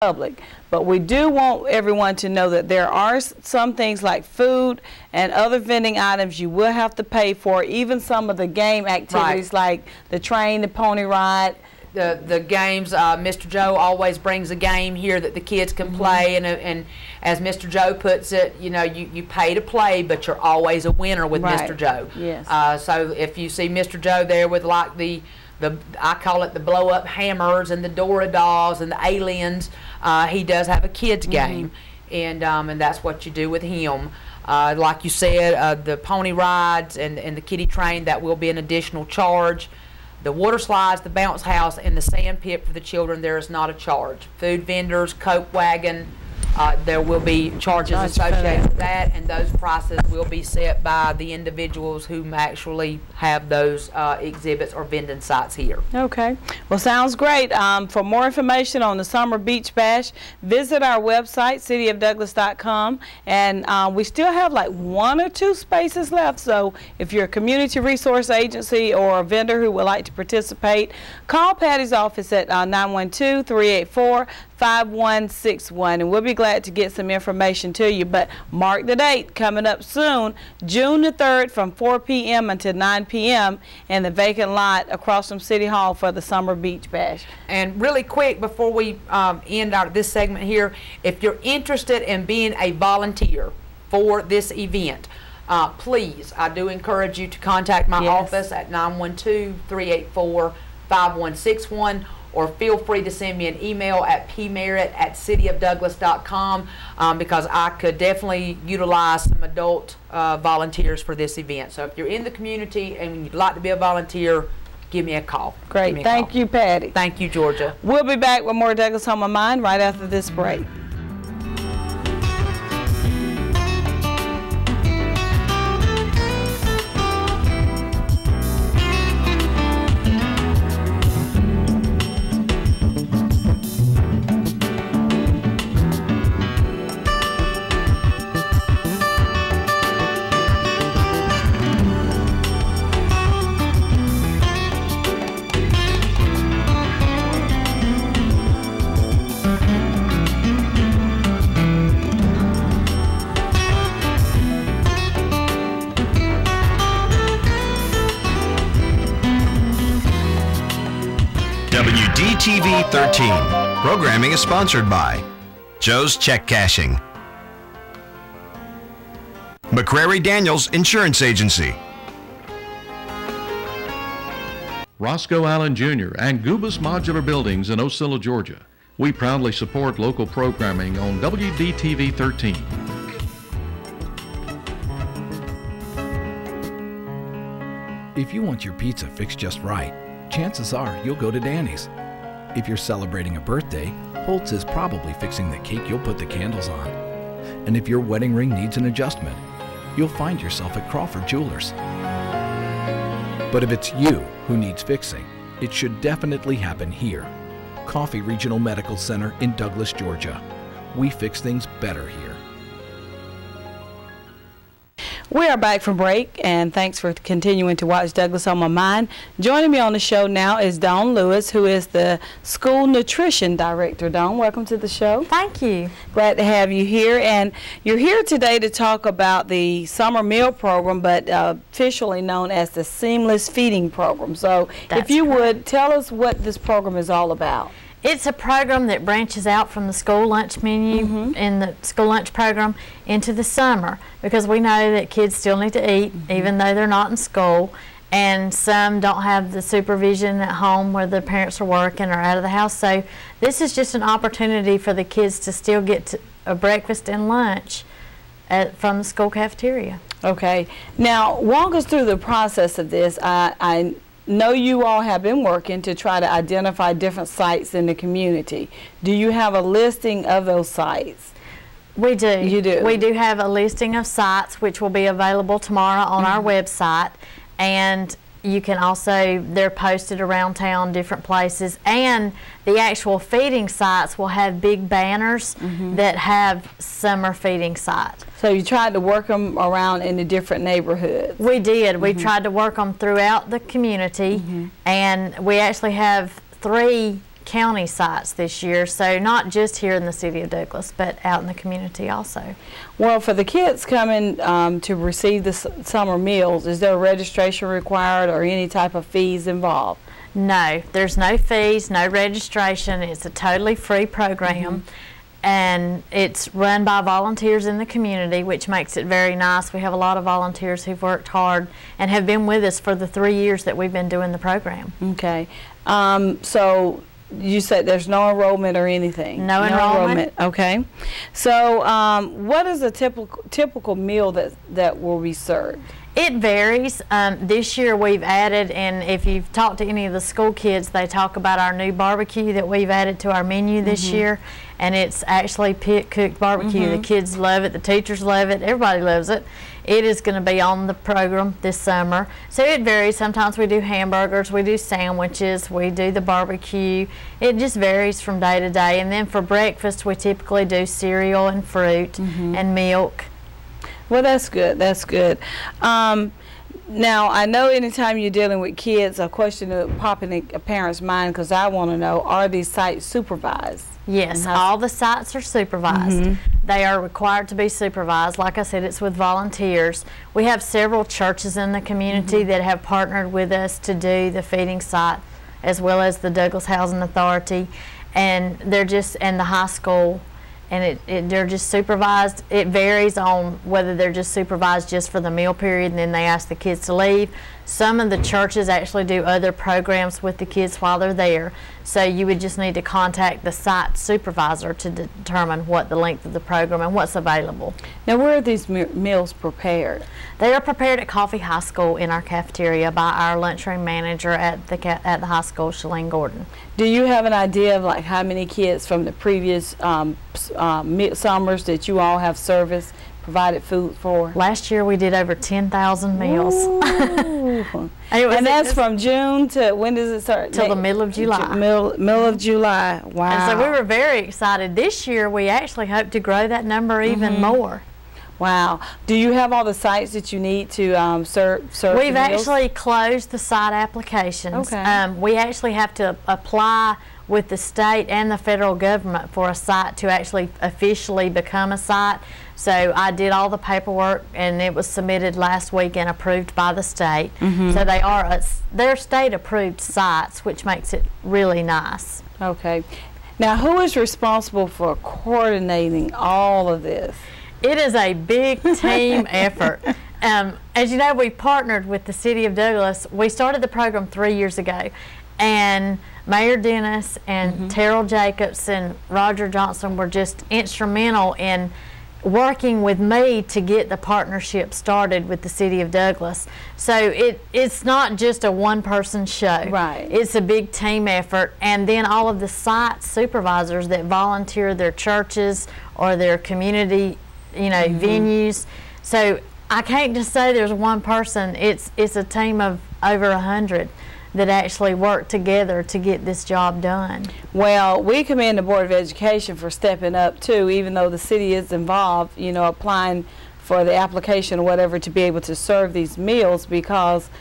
public. But we do want everyone to know that there are some things like food and other vending items you will have to pay for, even some of the game activities like the train, the pony ride. The games, Mr. Joe always brings a game here that the kids can play, and as Mr. Joe puts it, you know, you pay to play, but you're always a winner with Mr. Joe. Yes. So if you see Mr. Joe there with like the I call it the blow up hammers and the Dora dolls and the aliens, he does have a kids game, and that's what you do with him. Like you said, the pony rides and the kiddie train, that will be an additional charge. The water slides, the bounce house, and the sand pit for the children, there is not a charge. Food vendors, Coke wagon, there will be charges associated with that, and those prices will be set by the individuals who actually have those exhibits or vending sites here. Okay. Well, sounds great. For more information on the Summer Beach Bash, visit our website, cityofdouglas.com, and we still have like 1 or 2 spaces left. So if you're a community resource agency or a vendor who would like to participate, call Pattie's office at 912-384-5161, and we'll be glad to get some information to you. But mark the date, coming up soon, June the 3rd from 4 p.m. until 9 p.m. in the vacant lot across from City Hall for the Summer Beach Bash. And really quick, before we end this segment here, if you're interested in being a volunteer for this event, please, I do encourage you to contact my office at 912-384-5161, or feel free to send me an email at pmerritt@cityofdouglas.com, because I could definitely utilize some adult volunteers for this event. So if you're in the community and you'd like to be a volunteer, give me a call. Great. Thank you, Pattie. Thank you, Georgia. We'll be back with more Douglas on My Mind right after this break. WDTV 13. Programming is sponsored by Joe's Check Cashing, McCrary Daniels Insurance Agency, Roscoe Allen Jr. and Gubas Modular Buildings in Ocilla, Georgia. We proudly support local programming on WDTV 13. If you want your pizza fixed just right, chances are you'll go to Danny's. If you're celebrating a birthday, Holtz is probably fixing the cake you'll put the candles on. And if your wedding ring needs an adjustment, you'll find yourself at Crawford Jewelers. But if it's you who needs fixing, it should definitely happen here. Coffee Regional Medical Center in Douglas, Georgia. We fix things better here. We are back from break, and thanks for continuing to watch Douglas on My Mind. Joining me on the show now is Dawn Lewis, who is the School Nutrition Director. Dawn, welcome to the show. Thank you. Glad to have you here. And you're here today to talk about the summer meal program, but officially known as the Seamless Feeding Program. So if you would, tell us what this program is all about. It's a program that branches out from the school lunch menu in the school lunch program into the summer, because we know that kids still need to eat even though they're not in school, and some don't have the supervision at home where their parents are working or out of the house. So this is just an opportunity for the kids to still get a breakfast and lunch from the school cafeteria. Okay. Now, walk us through the process of this. I know you all have been working to try to identify different sites in the community. Do you have a listing of those sites? We do. You do? We do have a listing of sites which will be available tomorrow on our website, and you can also, they're posted around town, different places, and the actual feeding sites will have big banners that have summer feeding sites. So you tried to work them around in the different neighborhoods? We did. We tried to work them throughout the community, and we actually have 3 county sites this year, so not just here in the city of Douglas, but out in the community also. Well, for the kids coming to receive the summer meals, is there a registration required or any type of fees involved? No, there's no fees, no registration. It's a totally free program. And it's run by volunteers in the community, which makes it very nice. We have a lot of volunteers who've worked hard and have been with us for the 3 years that we've been doing the program. Okay. So you said there's no enrollment or anything? No enrollment. Okay. So what is a typical meal that will be served? It varies. This year we've added, and if you've talked to any of the school kids, they talk about our new barbecue that we've added to our menu this year, and it's actually pit-cooked barbecue. The kids love it, the teachers love it, everybody loves it. It is going to be on the program this summer. So it varies. Sometimes we do hamburgers, we do sandwiches, we do the barbecue. It just varies from day to day. And then for breakfast, we typically do cereal and fruit and milk. Well, that's good. That's good. Now, I know anytime you're dealing with kids, a question will pop in a parent's mind, because I want to know, are these sites supervised? Yes, all the sites are supervised. They are required to be supervised. Like I said, it's with volunteers. We have several churches in the community that have partnered with us to do the feeding site, as well as the Douglas Housing Authority, and they're just, and the high school. And they're just supervised. It varies on whether they're just supervised just for the meal period and then they ask the kids to leave. Some of the churches actually do other programs with the kids while they're there. So you would just need to contact the site supervisor to determine what the length of the program and what's available. Now, where are these meals prepared? They are prepared at Coffee High School in our cafeteria by our lunchroom manager at the high school, Shalene Gordon. Do you have an idea of like how many kids from the previous summers that you all have provided food for? Last year we did over 10,000 meals. And that's from June to, when does it start? Till the middle of July. Middle of July. Wow. And so we were very excited. This year we actually hope to grow that number even more. Wow. Do you have all the sites that you need to serve We've the meals? actually closed the site applications. Okay. We actually have to apply with the state and the federal government for a site to actually officially become a site. So I did all the paperwork and it was submitted last week and approved by the state. So they're state approved sites, which makes it really nice. Okay. Now, who is responsible for coordinating all of this? It is a big team effort. As you know, we partnered with the City of Douglas. We started the program 3 years ago, and Mayor Dennis and Terrell Jacobs and Roger Johnson were just instrumental in working with me to get the partnership started with the City of Douglas. So it's not just a one-person show. Right. It's a big team effort, and then all of the site supervisors that volunteer their churches or their community venues. So I can't just say there's one person. It's a team of over 100 that actually work together to get this job done. Well, we commend the Board of Education for stepping up too, even though the city is involved, applying for the application or whatever to be able to serve these meals, because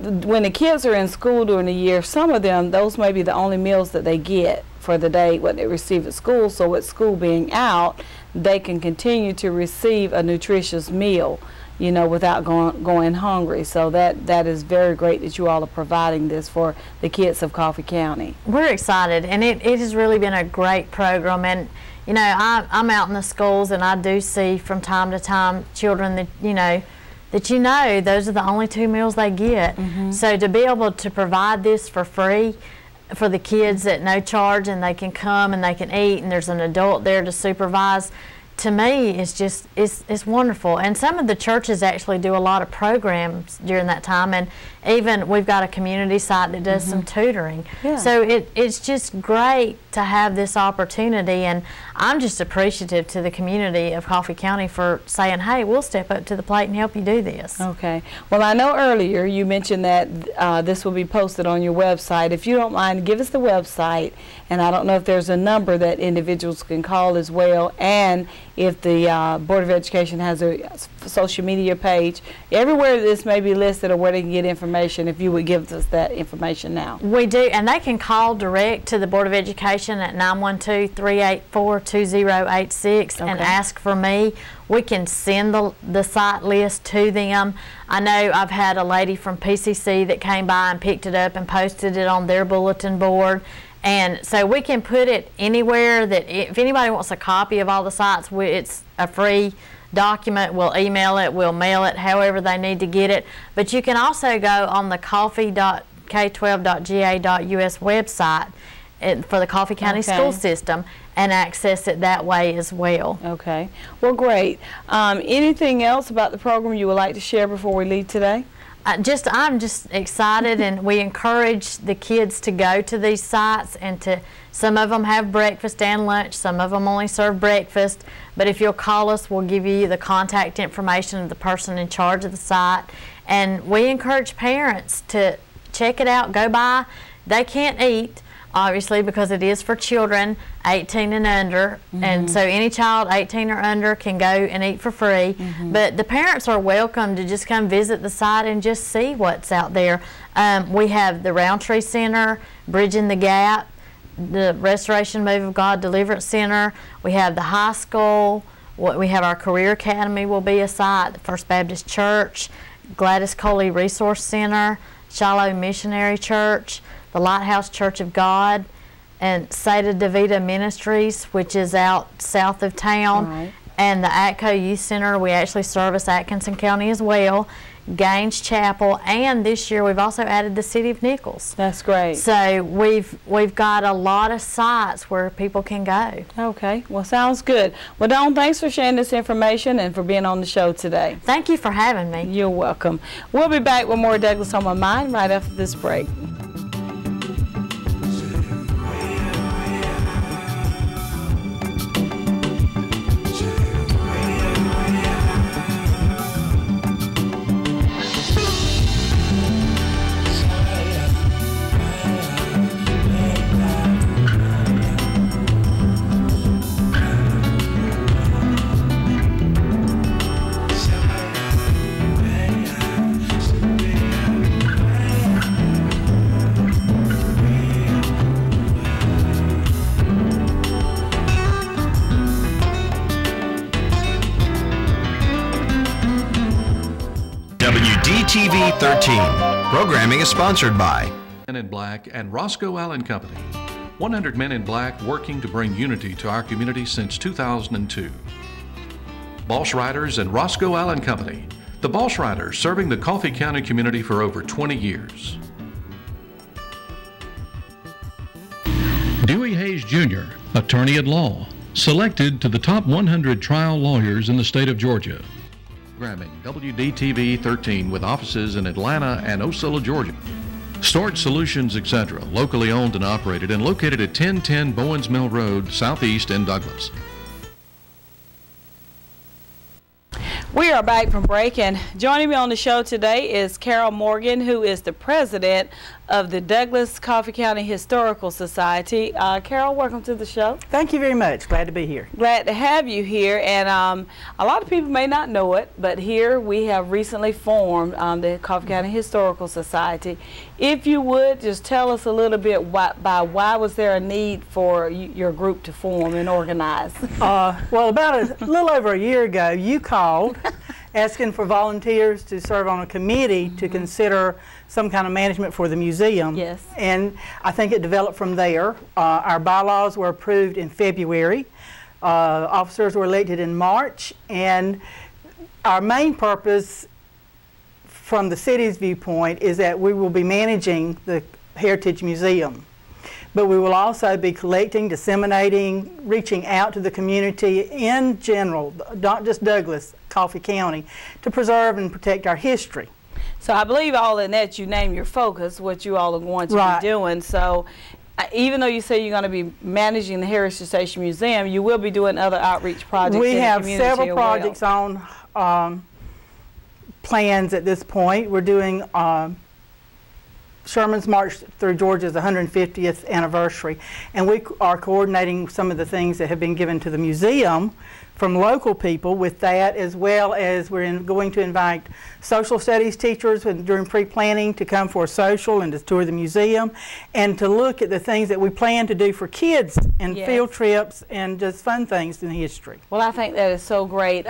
when the kids are in school during the year, some of them, those may be the only meals that they get for the day, what they receive at school. So with school being out, they can continue to receive a nutritious meal, without going hungry. So that is very great that you all are providing this for the kids of Coffee County. We're excited, and it has really been a great program. And I'm out in the schools, and I do see from time to time children that those are the only 2 meals they get. So to be able to provide this for free for the kids at no charge, and they can come and they can eat, and there's an adult there to supervise, to me it's wonderful. And some of the churches actually do a lot of programs during that time, and even we've got a community site that does some tutoring. So it's just great to have this opportunity, and I'm just appreciative to the community of Coffee County for saying, hey, we'll step up to the plate and help you do this. Okay. Well, I know earlier you mentioned that this will be posted on your website. If you don't mind, give us the website, and I don't know if there's a number that individuals can call as well, and if the Board of Education has a social media page, everywhere this may be listed or where they can get information, if you would give us that information now. We do, and they can call direct to the Board of Education at 912-384-2086 and ask for me. We can send the site list to them. I know I've had a lady from PCC that came by and picked it up and posted it on their bulletin board. And so we can put it anywhere that if anybody wants a copy of all the sites, it's a free document. We'll email it, we'll mail it, however they need to get it. But you can also go on the coffee.k12.ga.us website for the Coffee County school system and access it that way as well. Okay. Well, great. Anything else about the program you would like to share before we leave today? I'm just excited, and we encourage the kids to go to these sites, and some of them have breakfast and lunch, some of them only serve breakfast, but if you'll call us, we'll give you the contact information of the person in charge of the site. And we encourage parents to check it out, go by. They can't eat, obviously, because it is for children 18 and under, and so any child 18 or under can go and eat for free. But the parents are welcome to just come visit the site and just see what's out there. We have the Roundtree Center, Bridging the Gap, the Restoration Move of God Deliverance Center. We have the high school. We have our Career Academy will be a site, the First Baptist Church, Gladys Coley Resource Center, Shiloh Missionary Church, the Lighthouse Church of God, and Seta Davida Ministries, which is out south of town, and the Atco Youth Center. We actually service Atkinson County as well, Gaines Chapel, and this year we've also added the City of Nichols. That's great. So we've got a lot of sites where people can go. Okay. Well, sounds good. Well, Dawn, thanks for sharing this information and for being on the show today. Thank you for having me. You're welcome. We'll be back with more Douglas on My Mind right after this break. WDTV 13. Programming is sponsored by Men in Black and Roscoe Allen Company. 100 Men in Black working to bring unity to our community since 2002. Boss Riders and Roscoe Allen Company. The Boss Riders serving the Coffee County community for over 20 years. Dewey Hayes Jr., attorney at law, selected to the top 100 trial lawyers in the state of Georgia. Programming WDTV 13 with offices in Atlanta and Ocilla, Georgia. Storage Solutions, etc., locally owned and operated and located at 1010 Bowens Mill Road, Southeast in Douglas. We are back from break, and joining me on the show today is Carol Morgan, who is the president of the Douglas Coffee County Historical Society. Carol, welcome to the show. Thank you very much. Glad to be here. Glad to have you here, and a lot of people may not know it, but here we have recently formed the Coffee County Historical Society. If you would, just tell us a little bit why was there a need for your group to form and organize? Well, about a little over a year ago, you called asking for volunteers to serve on a committee to consider some kind of management for the museum. Yes. And I think it developed from there. Our bylaws were approved in February. Officers were elected in March. And our main purpose from the city's viewpoint is that we will be managing the Heritage Museum. But we will also be collecting, disseminating, reaching out to the community in general, not just Douglas, Coffee County, to preserve and protect our history. So I believe all in that you name your focus, what you all are going to be doing. So even though you say you're going to be managing the Heritage Station Museum, you will be doing other outreach projects. We in have the community several projects on plans at this point. We're doing Sherman's March through Georgia's 150th anniversary, and we are coordinating some of the things that have been given to the museum from local people with that, as well as we're going to invite social studies teachers during pre-planning to come for a social and to tour the museum and to look at the things that we plan to do for kids and field trips and just fun things in history. Well, I think that is so great.